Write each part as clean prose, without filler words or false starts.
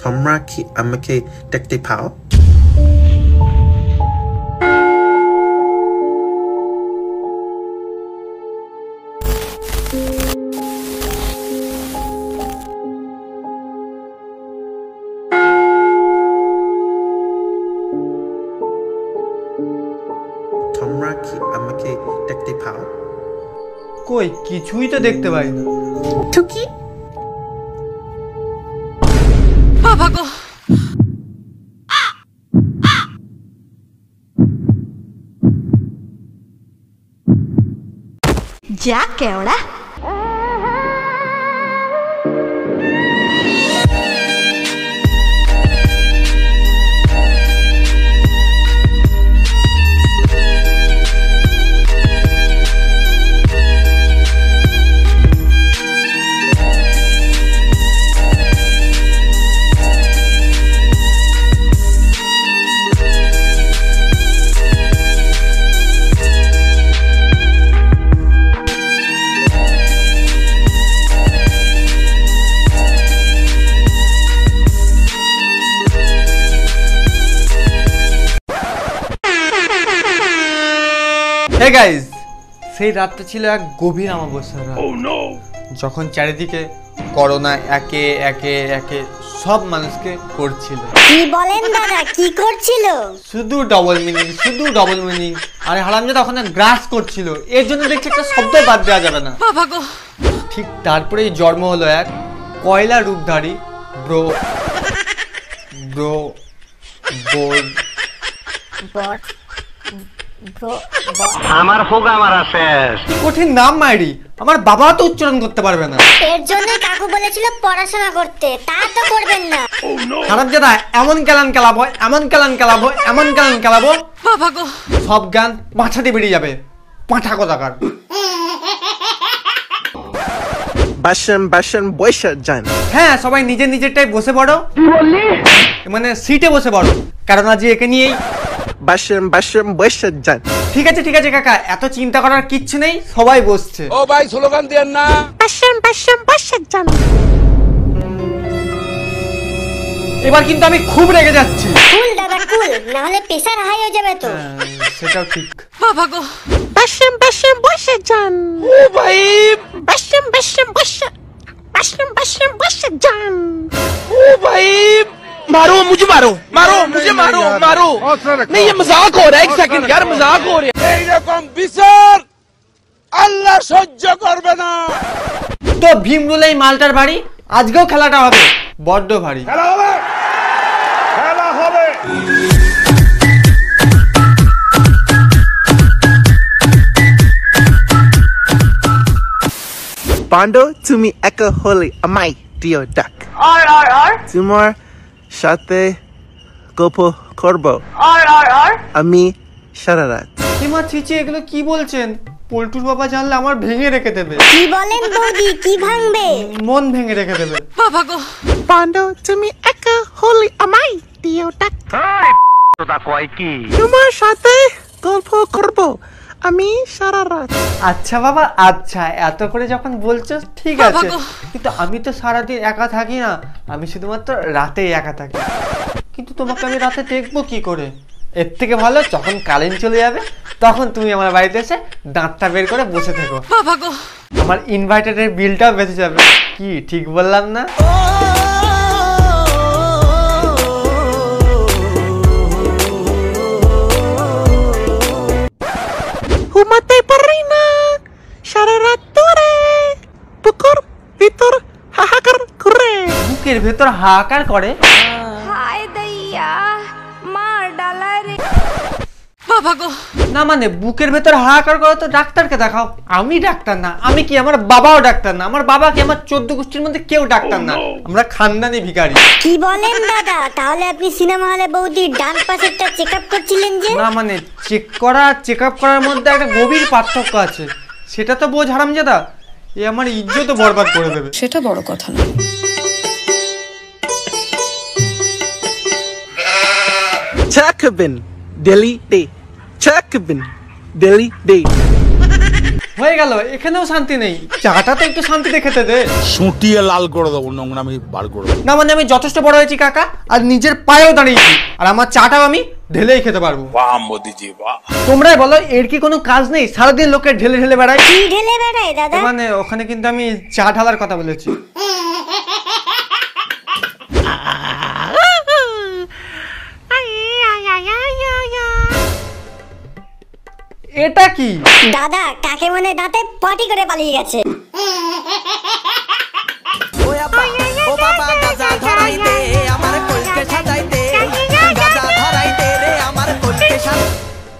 তোমরা কি আমাকে দেখতে পাও? তোমরা কি আমাকে দেখতে পাও? কই কিছুই তো দেখতে পাই না। টুকি বাবা গো, যা কেওড়া। হে গাইস, সেই রাতটা ছিল এক গভীর অমাবস্যার রাত। যখন চারিদিকে করোনা একে একে একে সব মানুষকে করছিল। কি বলেন দাদা, কি করছিল? শুধু ডবল মিনিং। আর হারামজাদা ওখানে গ্রাস করছিল। এর জন্য দেখছি একটা শব্দ বাদ দেওয়া যাবে না। বাবা গো, ঠিক তারপরেই জন্ম হলো এক কয়লা রূপধারী ব্রো আমার হোগা মারা শেষ। কঠিন নাম মাইরি, আমার বাবা তো উচ্চারণ করতে পারবে না। এর জন্য কাকু বলেছিল পড়াশোনা করতে, তা তো করবেন না। হারামজাদা এমন কেলান কেলাবো বাবা গো, সব গান পাঁচাতে বেরিয়ে যাবে। পাঁঠা কোথাকার। বাসন বৈশা যান। হ্যাঁ, সবাই নিজেরটাই বসে পড়ো। মানে সিটে বসে পড়ো, কারণ আজ একে নিয়েই বাসন বৈশা যান। ঠিক আছে কাকা, এত চিন্তা করার কিচ্ছু নেই, সবাই বসছে। ও ভাই স্লোগান দেন না। এবার কিন্তু আমি খুব রেগে যাচ্ছি। কুল দাদা কুল, না হলে প্রেসার হাই হয়ে যাবে তো। সেটাও ঠিক। বাবা গো, বসে যান। ও ভাই বসে যান। ओ भाई मारो मुझे मारो नहीं ये मजाक हो रहा है। एक सेकंड यार, मजाक हो रहा है। এই রকম বিচার আল্লাহ সহ্য করবে না। তো ভীমরুল এই মালটার বাড়ি, আজকেও খেলাটা হবে বড্ড ভারী। খেলা হবে পান্ডো, তুমি একা হলে আমায় দিও ডাক। তোমার সাথে গল্প করব আমি সারা রাত। এমা চিচি, এগুলো কি বলছেন? পল্টুর বাবা জানলে আমার ভেঙে রেখে দেবে। কি বলেন বৌদি, কি ভাঙবে? মন ভেঙে রেখে দেবে। বাবা গো, পান্ডো, তুমি একা হলে আমায় দিও ডাক। তোটা কয় কি? তোমার সাথে গল্প করব আমি সারা রাত। আচ্ছা বাবা, আচ্ছা, এত করে যখন বলছো ঠিক আছে, কিন্তু আমি তো সারাদিন একা থাকি না, আমি শুধুমাত্র রাতেই একা থাকি। কিন্তু তোমাকে আমি রাতে দেখবো কি করে? এর থেকে ভালো যখন কারেন্ট চলে যাবে তখন তুমি আমার বাড়িতে এসে দাঁতটা বের করে বসে থেকো। বাবা গো, আমার ইনভার্টারের বিলটাও বেঁচে যাবে। কি ঠিক বললাম না? ঘুমাতে পারি না সারা রাত ধরে, বুকের ভিতর হাহাকার করে। বুকের ভেতর হাহাকার করে? হায় দইয়া মার ডালা রে। বাবা গো, না মানে বুকের ভেতর হাহাকার করে তো ডাক্তারকে দেখাও। আমি ডাক্তার না, আমি কি, আমার বাবাও ডাক্তার না, আমার বাবা কি, আমার 14 গোষ্ঠীর মধ্যে কেউ ডাক্তার না, আমরা খানদানি ভিখারি। কি বলেন দাদা, তাহলে আপনি সিনেমা হলে বৌদির ডান পাশেরটা চেকআপ করছিলেন যে? না মানে চেক আপ করার মধ্যে একটা গভীর পার্থক্য আছে, সেটা তো বোঝ হারামজাদা। এ আমার ইজ্জত বরবাদ করে দেবে। সেটা বড় কথা না। Chakabin Delhi Day. হয়ে গেল, এখানেও শান্তি নেই, চাটা তো একটু শান্তিতে খেতে দে। সুটিয়ে লাল করে দেবো, নোংরামি বার করে দেবো। না মানে আমি যথেষ্ট বড় হয়েছি কাকা, আর নিজের পায়েও দাঁড়িয়েছি, আর আমার চাটাও আমি ঢেলেই খেতে পারবো। বাহ মোদিজি বাহ। তোমরাই বলো, এর কি কোনো কাজ নেই? সারাদিন লোকে ঢেলে ঢেলে বেড়ায়। কি ঢেলে বেড়ায় দাদা? মানে ওখানে কিন্তু আমি চা ঢালার কথা বলেছি। এটা কি দাদা, কাকে মনে দাঁতে পটি করে পালিয়ে গেছে।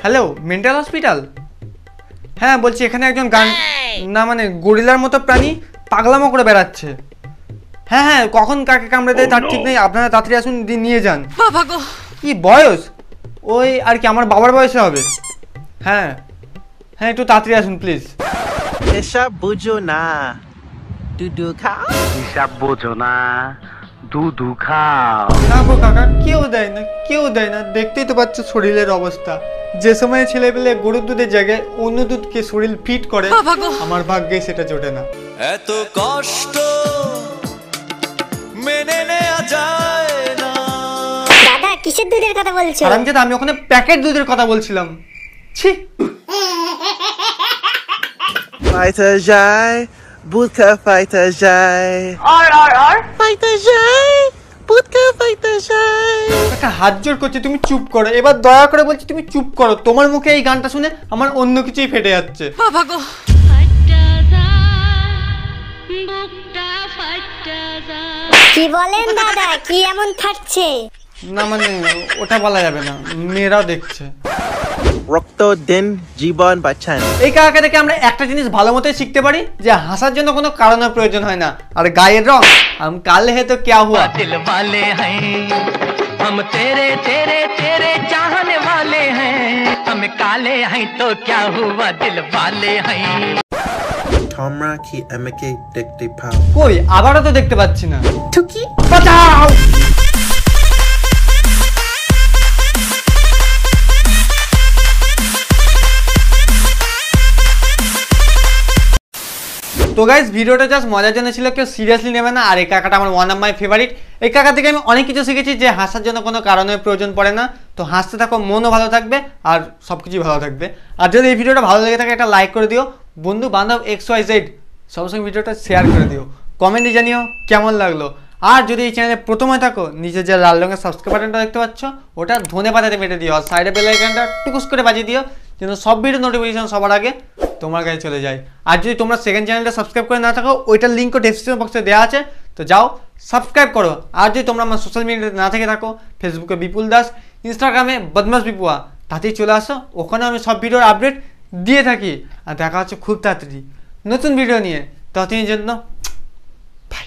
Hello, mental hospital? হ্যাঁ বলছি, এখানে একজন গান না মানে গরিলার মতো প্রাণী পাগলামো করে বেড়াচ্ছে। হ্যাঁ হ্যাঁ, কখন কাকে কামড়ে দেয় তার ঠিক নেই, আপনারা তাড়াতাড়ি আসুন, নিয়ে যান। বাবা গো, কি বয়স? ওই আর কি আমার বাবার বয়সে হবে। হ্যাঁ হ্যাঁ, একটু তাড়াতাড়ি আসুন প্লিজ। এসব বুঝো না, দুধু খাও। হিসাব বোঝো না, দুধু খাও। না গো কাকা, কেউ দেয় না, কেউ দেয় না, দেখতেই তো পাচ্ছ শরীরের অবস্থা। যে সময় ছেলে পেলে গরুর দুধের জায়গায় অন্য দুধকে শরীর ফিট করে, বাবা গো। আমার ভাগ্যে সেটা জোটে না। এত কষ্ট মেনে নেওয়া যায় না। দাদা, কিসের দুধের কথা বলছো? হারামজাদা, আমি ওখানে প্যাকেট দুধের কথা বলছিলাম। ছি। ফাইতে যায়, বুধকা ফাইতে যায়। ফাইতে যায়, বুধকা ফাইতে যায়। একটা হাত জোর করছে, তুমি চুপ করো। এবার দয়া করে বলছি তুমি চুপ করো। তোমার মুখে এই গানটা শুনে আমার অন্য কিছুই ফেটে যাচ্ছে। বাবা গো, কি বলেন দাদা? কি এমন ফাটছে? না মানে ওটা বলা যাবে না, মেয়েরাও দেখছে। রক্ত দিন জীবন বাঁচান। এই কাকাকে দেখে আমরা একটা জিনিস ভালো মতোই শিখতে পারি, যে হাসার জন্য কোনো কারণের প্রয়োজন হয় না। আর গায়ের রং, हम काले हैं तो क्या हुआ, दिल वाले हैं हम, तेरे तेरे तेरे चाहने वाले हैं, हम काले हैं तो क्या हुआ, दिल वाले हैं। তোমরা কি আমাকে দেখতে পাও? কই আবারও তো দেখতে পাচ্ছি না। ঠুকি বাঁচাও। তো গাইস, ভিডিওটা জাস্ট মজার জন্য ছিল, কেউ সিরিয়াসলি নেবে না। আর এই কাকাটা আমার ওয়ান অফ মাই ফেভারিট। এই কাকা থেকে আমি অনেক কিছু শিখেছি, যে হাসার জন্য কোনো কারণের প্রয়োজন পড়ে না। তো হাসতে থাকো, মনও ভালো থাকবে আর সব কিছুই ভালো থাকবে। আর যদি এই ভিডিওটা ভালো লেগে থাকে, একটা লাইক করে দিও, বন্ধু বান্ধব XYZ সবার সঙ্গে ভিডিওটা শেয়ার করে দিও, কমেন্টে জানিও কেমন লাগলো। আর যদি এই চ্যানেলে প্রথমে থাকো, নিচে যে লাল রঙের সাবস্ক্রাইব বাটনটা দেখতে পাচ্ছ, ওটা ধনে পাতাতে মেটে দিও, আর সাইডে বেল আইকনটা টুকুস করে বাজিয়ে দিও, যেন সব ভিডিও নোটিফিকেশন সবার আগে তোমার কাছে চলে যায়। আর যদি তোমরা সেকেন্ড চ্যানেলটা সাবস্ক্রাইব করে না থাকো, ওইটার লিঙ্কও ডেসক্রিপশন বক্সে দেওয়া আছে, তো যাও সাবস্ক্রাইব করো। আর যদি তোমরা আমার সোশ্যাল মিডিয়াতে না থেকে থাকো, ফেসবুকে বিপুল দাস, ইনস্টাগ্রামে বদমাস বিপুয়া, তাতেই চলে আসো, ওখানে আমি সব ভিডিওর আপডেট দিয়ে থাকি। আর দেখা হচ্ছে খুব তাড়াতাড়ি নতুন ভিডিও নিয়ে। ততদিনের জন্য বাই।